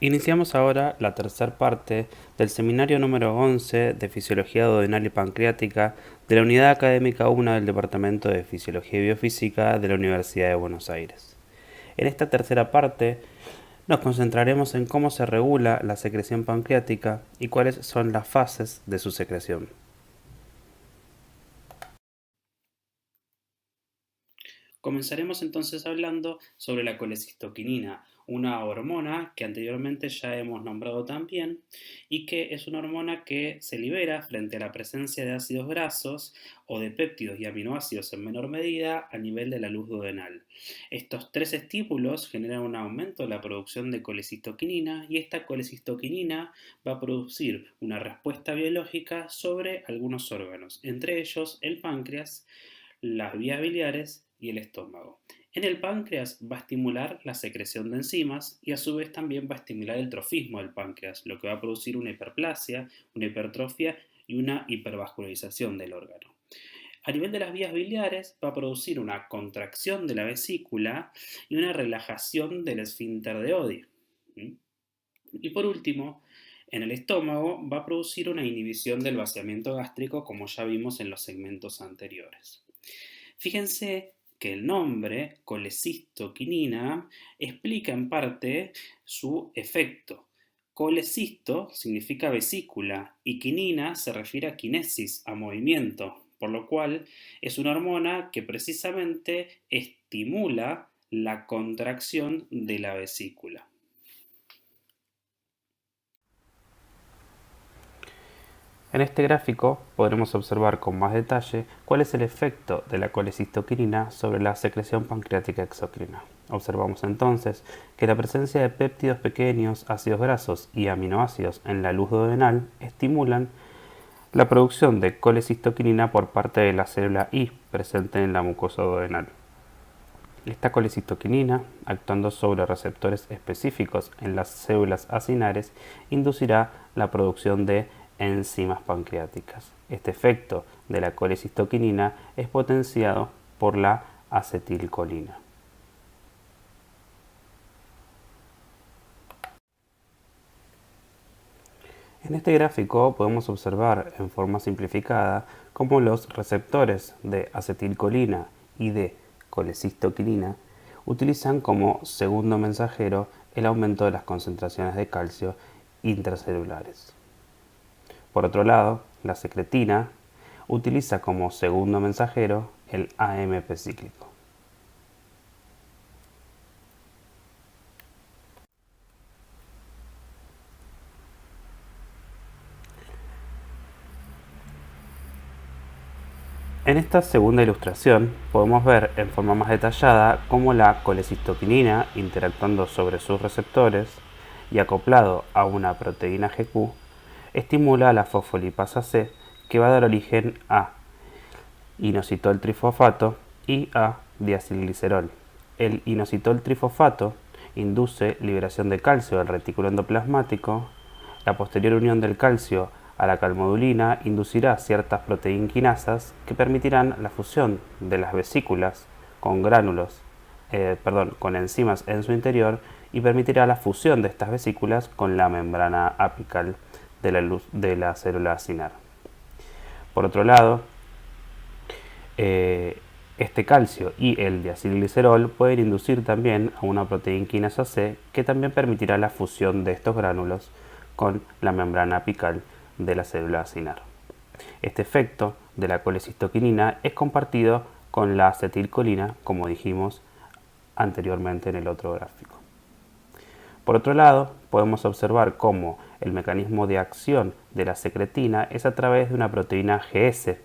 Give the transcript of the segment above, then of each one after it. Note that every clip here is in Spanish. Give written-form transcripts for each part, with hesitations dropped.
Iniciamos ahora la tercera parte del seminario número 11 de Fisiología Duodenal y Pancreática de la Unidad Académica 1 del Departamento de Fisiología y Biofísica de la Universidad de Buenos Aires. En esta tercera parte nos concentraremos en cómo se regula la secreción pancreática y cuáles son las fases de su secreción. Comenzaremos entonces hablando sobre la colecistoquinina, una hormona que anteriormente ya hemos nombrado también y que es una hormona que se libera frente a la presencia de ácidos grasos o de péptidos y aminoácidos en menor medida a nivel de la luz duodenal. Estos tres estímulos generan un aumento de la producción de colecistoquinina y esta colecistoquinina va a producir una respuesta biológica sobre algunos órganos, entre ellos el páncreas, las vías biliares y el estómago. En el páncreas va a estimular la secreción de enzimas y a su vez también va a estimular el trofismo del páncreas, lo que va a producir una hiperplasia, una hipertrofia y una hipervascularización del órgano. A nivel de las vías biliares va a producir una contracción de la vesícula y una relajación del esfínter de Oddi. Y por último, en el estómago va a producir una inhibición del vaciamiento gástrico como ya vimos en los segmentos anteriores. Fíjense que el nombre colecistoquinina explica en parte su efecto. Colecisto significa vesícula y quinina se refiere a quinesis, a movimiento, por lo cual es una hormona que precisamente estimula la contracción de la vesícula. En este gráfico podremos observar con más detalle cuál es el efecto de la colecistoquinina sobre la secreción pancreática exócrina. Observamos entonces que la presencia de péptidos pequeños, ácidos grasos y aminoácidos en la luz duodenal estimulan la producción de colecistoquinina por parte de la célula I presente en la mucosa duodenal. Esta colecistoquinina, actuando sobre receptores específicos en las células acinares, inducirá la producción de enzimas pancreáticas. Este efecto de la colecistoquinina es potenciado por la acetilcolina. En este gráfico podemos observar en forma simplificada cómo los receptores de acetilcolina y de colecistoquinina utilizan como segundo mensajero el aumento de las concentraciones de calcio intracelulares. Por otro lado, la secretina utiliza como segundo mensajero el AMP cíclico. En esta segunda ilustración podemos ver en forma más detallada cómo la colecistoquinina, interactuando sobre sus receptores y acoplado a una proteína GQ, estimula la fosfolipasa C, que va a dar origen a inositol trifosfato y a diacilglicerol. El inositol trifosfato induce liberación de calcio del retículo endoplasmático. La posterior unión del calcio a la calmodulina inducirá ciertas proteinquinasas que permitirán la fusión de las vesículas con con enzimas en su interior y permitirá la fusión de estas vesículas con la membrana apical de la célula acinar. Por otro lado, este calcio y el diacilglicerol pueden inducir también a una proteinquinasa C que también permitirá la fusión de estos gránulos con la membrana apical de la célula acinar. Este efecto de la colecistoquinina es compartido con la acetilcolina, como dijimos anteriormente en el otro gráfico. Por otro lado, podemos observar cómo el mecanismo de acción de la secretina es a través de una proteína GS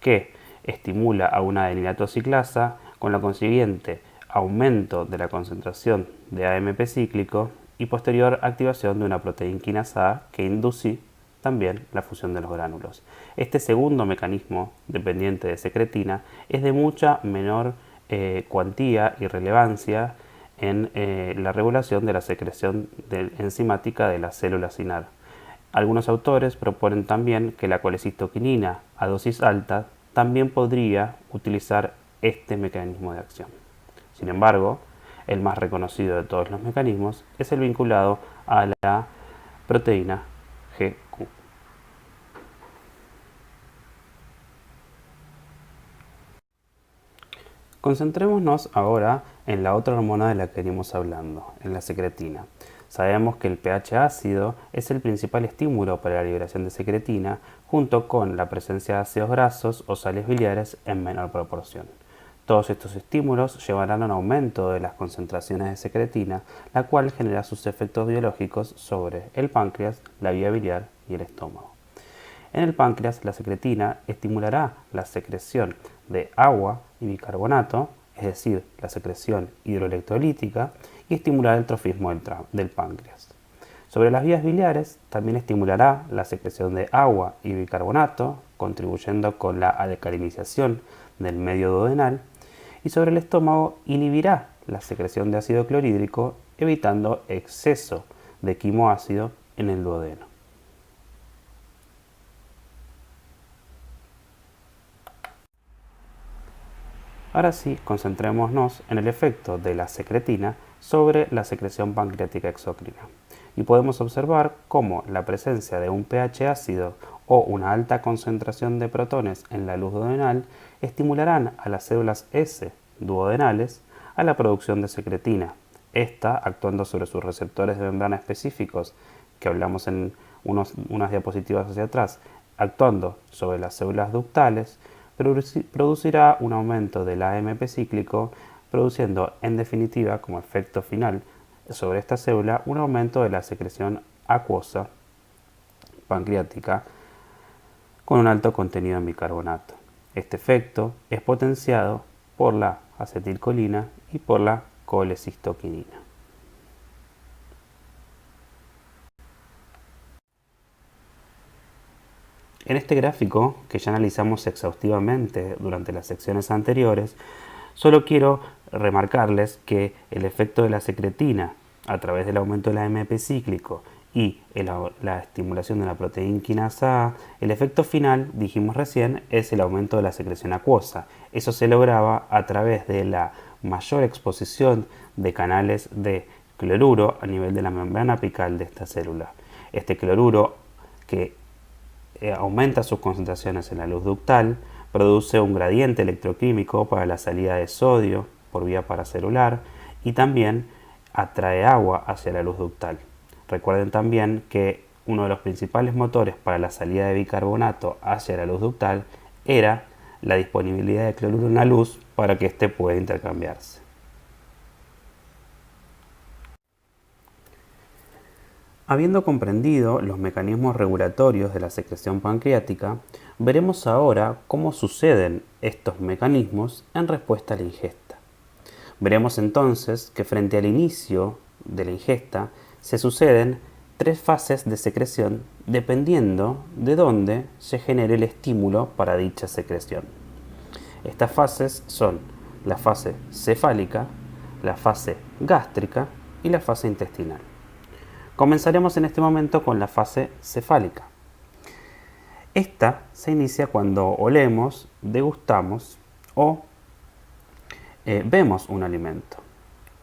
que estimula a una adenilato ciclasa con la consiguiente aumento de la concentración de AMP cíclico y posterior activación de una proteínquinasa A que induce también la fusión de los gránulos. Este segundo mecanismo dependiente de secretina es de mucha menor cuantía y relevancia en la regulación de la secreción enzimática de la célula acinar. Algunos autores proponen también que la colecistoquinina a dosis alta también podría utilizar este mecanismo de acción. Sin embargo, El más reconocido de todos los mecanismos es el vinculado a la proteína GQ. Concentrémonos ahora en la otra hormona de la que venimos hablando, en la secretina. Sabemos que el pH ácido es el principal estímulo para la liberación de secretina, junto con la presencia de ácidos grasos o sales biliares en menor proporción. Todos estos estímulos llevarán a un aumento de las concentraciones de secretina, la cual genera sus efectos biológicos sobre el páncreas, la vía biliar y el estómago. En el páncreas, la secretina estimulará la secreción de agua y bicarbonato, es decir, la secreción hidroelectrolítica, y estimulará el trofismo del páncreas. Sobre las vías biliares, también estimulará la secreción de agua y bicarbonato, contribuyendo con la alcalinización del medio duodenal, y sobre el estómago inhibirá la secreción de ácido clorhídrico, evitando exceso de quimoácido en el duodeno. Ahora sí, concentrémonos en el efecto de la secretina sobre la secreción pancreática exócrina. Y podemos observar cómo la presencia de un pH ácido o una alta concentración de protones en la luz duodenal estimularán a las células S duodenales a la producción de secretina, esta actuando sobre sus receptores de membrana específicos, que hablamos en unas diapositivas hacia atrás, actuando sobre las células ductales, producirá un aumento del AMP cíclico, produciendo en definitiva como efecto final sobre esta célula un aumento de la secreción acuosa pancreática con un alto contenido en bicarbonato. Este efecto es potenciado por la acetilcolina y por la colecistoquinina. En este gráfico, que ya analizamos exhaustivamente durante las secciones anteriores, solo quiero remarcarles que el efecto de la secretina a través del aumento del AMP cíclico y la estimulación de la proteína quinasa A, el efecto final, dijimos recién, es el aumento de la secreción acuosa. Eso se lograba a través de la mayor exposición de canales de cloruro a nivel de la membrana apical de esta célula. Este cloruro, que aumenta sus concentraciones en la luz ductal, produce un gradiente electroquímico para la salida de sodio por vía paracelular y también atrae agua hacia la luz ductal. Recuerden también que uno de los principales motores para la salida de bicarbonato hacia la luz ductal era la disponibilidad de cloruro en la luz para que éste pueda intercambiarse. Habiendo comprendido los mecanismos regulatorios de la secreción pancreática, veremos ahora cómo suceden estos mecanismos en respuesta a la ingesta. Veremos entonces que frente al inicio de la ingesta se suceden tres fases de secreción dependiendo de dónde se genere el estímulo para dicha secreción. Estas fases son la fase cefálica, la fase gástrica y la fase intestinal. Comenzaremos en este momento con la fase cefálica. Esta se inicia cuando olemos, degustamos o vemos un alimento.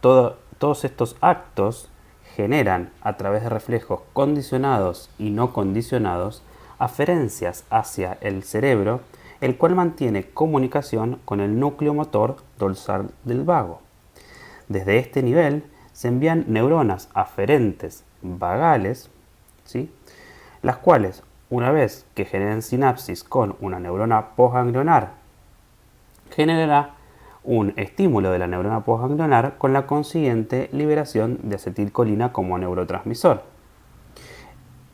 Todos estos actos generan, a través de reflejos condicionados y no condicionados, aferencias hacia el cerebro, el cual mantiene comunicación con el núcleo motor dorsal del vago. Desde este nivel se envían neuronas aferentes vagales, ¿sí?, las cuales, una vez que generen sinapsis con una neurona postganglionar, generará un estímulo de la neurona postganglionar con la consiguiente liberación de acetilcolina como neurotransmisor.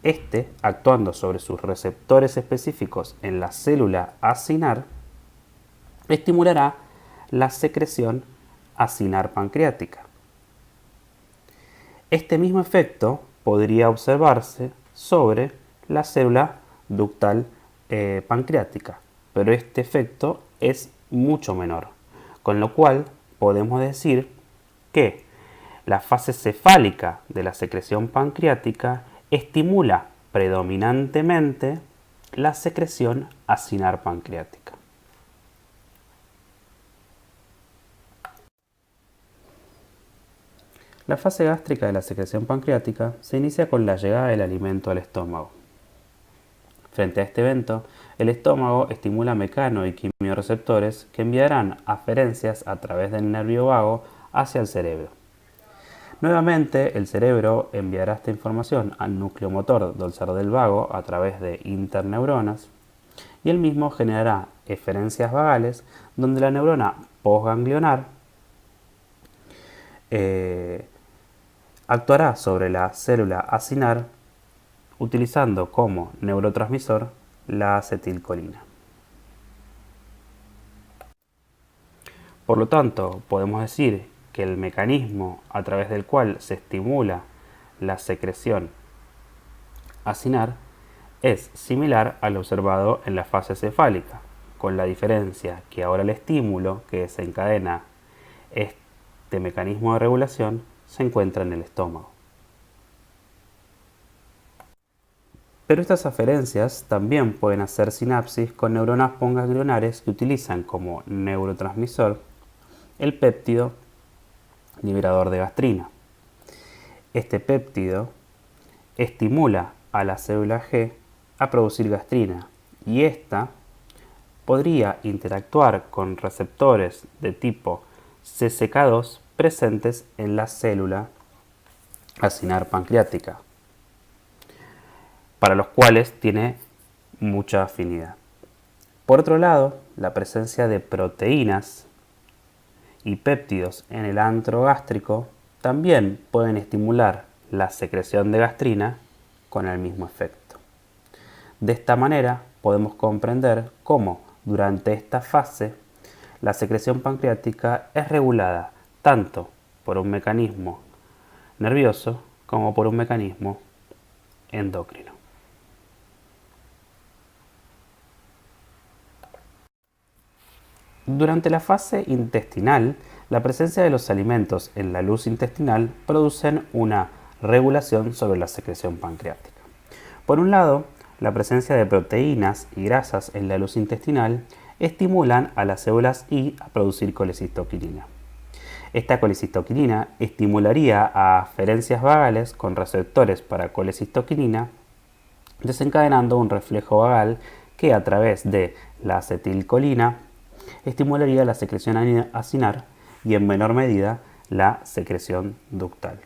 Este, actuando sobre sus receptores específicos en la célula acinar, estimulará la secreción acinar pancreática. Este mismo efecto podría observarse sobre la célula ductal pancreática, pero este efecto es mucho menor, con lo cual podemos decir que la fase cefálica de la secreción pancreática estimula predominantemente la secreción acinar pancreática. La fase gástrica de la secreción pancreática se inicia con la llegada del alimento al estómago. Frente a este evento, el estómago estimula mecano y quimioreceptores que enviarán aferencias a través del nervio vago hacia el cerebro. Nuevamente, el cerebro enviará esta información al núcleo motor dorsal del vago a través de interneuronas y el mismo generará eferencias vagales donde la neurona postganglionar actuará sobre la célula acinar utilizando como neurotransmisor la acetilcolina. Por lo tanto, podemos decir que el mecanismo a través del cual se estimula la secreción acinar es similar al observado en la fase cefálica, con la diferencia que ahora el estímulo que desencadena este mecanismo de regulación se encuentra en el estómago. Pero estas aferencias también pueden hacer sinapsis con neuronas postganglionares que utilizan como neurotransmisor el péptido liberador de gastrina. Este péptido estimula a la célula G a producir gastrina y ésta podría interactuar con receptores de tipo CCK2 presentes en la célula acinar pancreática, para los cuales tiene mucha afinidad. Por otro lado, la presencia de proteínas y péptidos en el antro gástrico también pueden estimular la secreción de gastrina con el mismo efecto. De esta manera podemos comprender cómo durante esta fase la secreción pancreática es regulada tanto por un mecanismo nervioso como por un mecanismo endocrino. Durante la fase intestinal, la presencia de los alimentos en la luz intestinal producen una regulación sobre la secreción pancreática. Por un lado, la presencia de proteínas y grasas en la luz intestinal estimulan a las células I a producir colecistoquinina. Esta colecistoquinina estimularía a aferencias vagales con receptores para colecistoquinina, desencadenando un reflejo vagal que a través de la acetilcolina estimularía la secreción acinar y en menor medida la secreción ductal.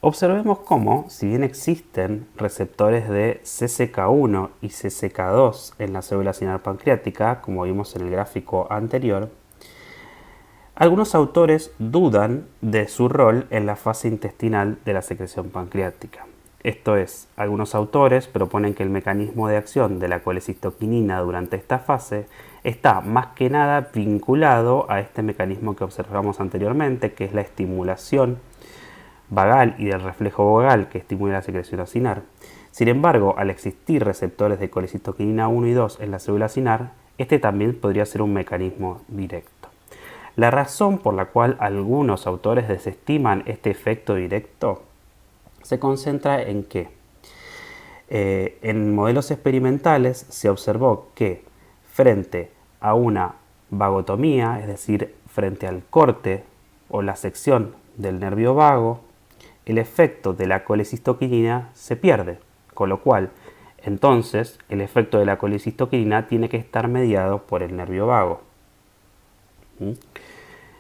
Observemos cómo, si bien existen receptores de CCK1 y CCK2 en la célula acinar pancreática, como vimos en el gráfico anterior, algunos autores dudan de su rol en la fase intestinal de la secreción pancreática. Esto es, algunos autores proponen que el mecanismo de acción de la colecistoquinina durante esta fase está más que nada vinculado a este mecanismo que observamos anteriormente, que es la estimulación vagal y del reflejo vagal que estimula la secreción acinar. Sin embargo, al existir receptores de colecistoquinina 1 y 2 en la célula acinar, este también podría ser un mecanismo directo. La razón por la cual algunos autores desestiman este efecto directo se concentra en que en modelos experimentales se observó que frente a una vagotomía, es decir, frente al corte o la sección del nervio vago, el efecto de la colecistoquinina se pierde, con lo cual entonces el efecto de la colecistoquinina tiene que estar mediado por el nervio vago.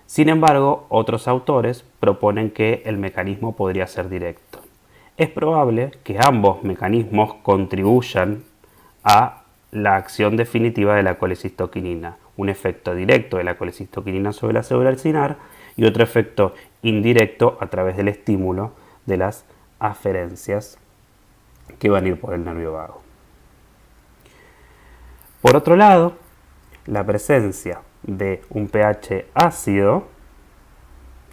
Sin embargo, otros autores proponen que el mecanismo podría ser directo. Es probable que ambos mecanismos contribuyan a la acción definitiva de la colecistoquinina, un efecto directo de la colecistoquinina sobre la célula acinar y otro efecto indirecto a través del estímulo de las aferencias que van a ir por el nervio vago. Por otro lado, la presencia de un pH ácido,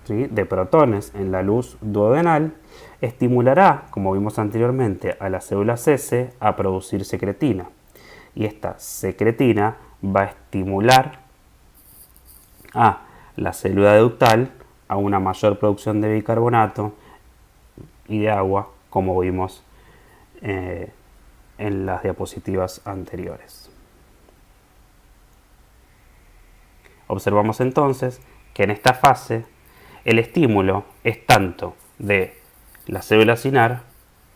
¿sí?, de protones en la luz duodenal estimulará, como vimos anteriormente, a las células S a producir secretina. Y esta secretina va a estimular a la célula ductal a una mayor producción de bicarbonato y de agua, como vimos en las diapositivas anteriores. Observamos entonces que en esta fase el estímulo es tanto de la célula cinar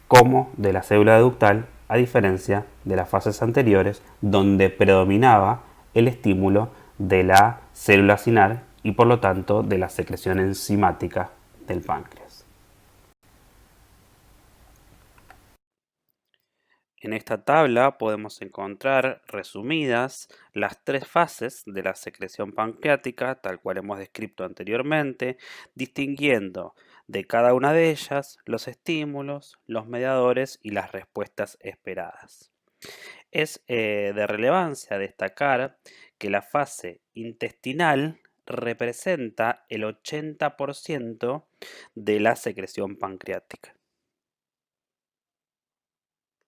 como de la célula ductal, a diferencia de las fases anteriores donde predominaba el estímulo de la célula cinar y por lo tanto de la secreción enzimática del páncreas. En esta tabla podemos encontrar resumidas las tres fases de la secreción pancreática, tal cual hemos descrito anteriormente, distinguiendo de cada una de ellas los estímulos, los mediadores y las respuestas esperadas. Es de relevancia destacar que la fase intestinal representa el 80% de la secreción pancreática.